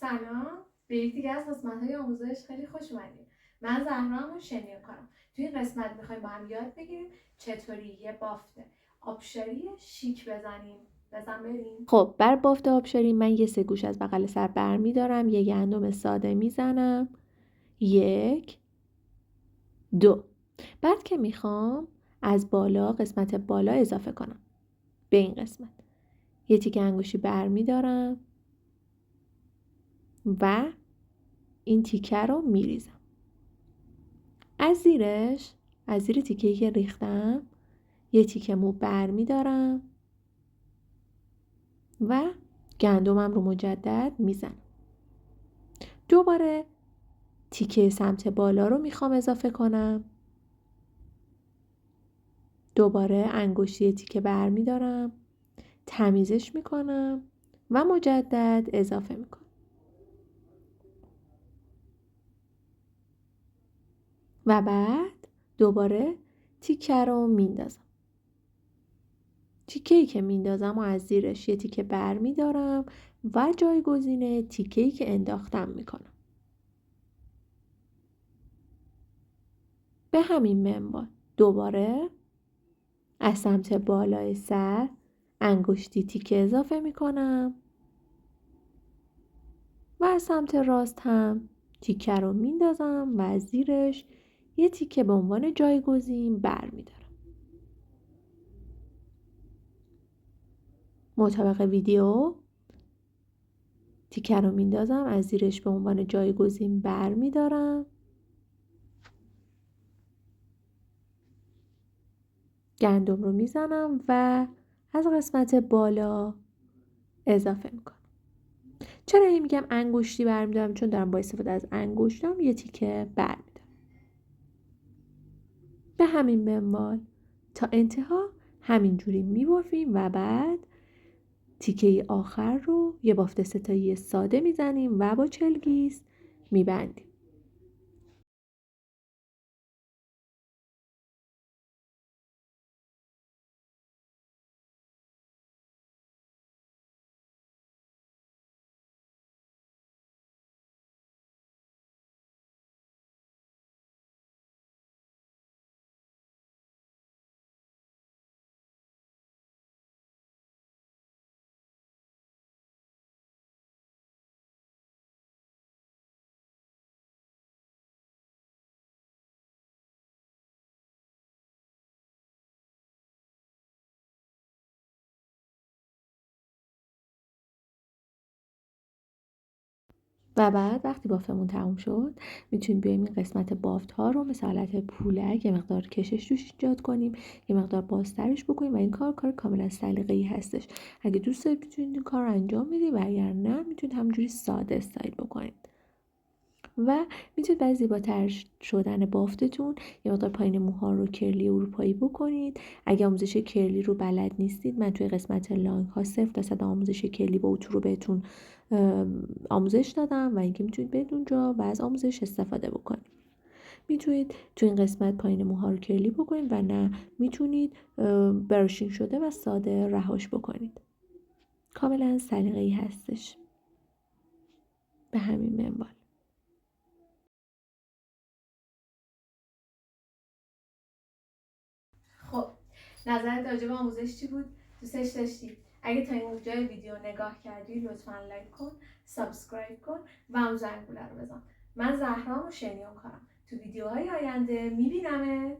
سلام، به یک دیگه از قسمت‌های آموزش خیلی خوش اومدید. من زهرام و شنیه کارم. توی این قسمت می‌خوایم با هم یاد بگیریم چطوری یه بافت آبشاری شیک بزنیم. بزن بریم. خب بر بافت آبشاری من یه سه گوش از بغل سر بر میدارم، یه گندم ساده میزنم، 1 2. بعد که میخوام از بالا قسمت بالا اضافه کنم به این قسمت، یه تیکه انگشتی بر میدارم و این تیکه رو میریزم از زیرش. از زیر تیکه‌ای که ریختم یه تیکه مو بر میدارم و گندمم رو مجدد میزنم. دوباره تیکه سمت بالا رو میخوام اضافه کنم. دوباره انگشتی تیکه بر میدارم، تمیزش میکنم و مجدد اضافه میکنم. و بعد دوباره تیکه رو میندازم. تیکه‌ای که میندازم و از زیرش یه تیکه بر میدارم و جایگزین تیکه‌ای که انداختم میکنم. به همین منوال دوباره از سمت بالای سر انگشتی تیکه اضافه میکنم و از سمت راست هم تیکه رو میندازم و از زیرش یه تیکه به عنوان جایگزین بر میدارم. مطابق ویدیو تیکه رو میندازم، از زیرش به عنوان جایگزین بر میدارم، گندم رو میزنم و از قسمت بالا اضافه میکنم. چرا این میگم انگشتی برمیدارم؟ چون دارم با استفاده از انگشتم یه تیکه برمیدارم. به همین منوال تا انتها همینجوری میبافیم و بعد تیکه آخر رو یه بافت ستایی ساده میزنیم و با چلگیس میبندیم. و بعد وقتی بافتمون تموم شد میتونیم بیایم این قسمت بافت ها رو مثل حالت پولک یه مقدار کشش توش ایجاد کنیم، یه مقدار بازترش بکنیم و این کار کاملا سلیقه‌ای هستش. اگه دوست دارید میتونید این کار رو انجام بدید و اگر نه میتونید همینجوری ساده استایل بکنید و میتونید برای زیباتر شدن بافتتون یه مقدار پایین موها رو کرلی اروپایی بکنید. اگه آموزش کرلی رو بلد نیستید، من توی قسمت لانگ ها 0% آموزش کرلی با اتو رو بهتون آموزش دادم و اینکه میتونید برید اونجا و از آموزش استفاده بکنید. میتونید تو این قسمت پایین موها رو کرلی بکنید و نه میتونید براشینگ شده و ساده رهاش بکنید. کاملا سلیقه‌ای هستش. به همین منوال. خب، نظرت راجع به آموزش چی بود؟ دوستش داشتی؟ اگه تا این جای ویدیو نگاه کردی لطفاً لایک کن، سابسکرایب کن و اون زنگوله رو بزن. من زهرام و شنیون کارم. تو ویدیوهای آینده میبینمت.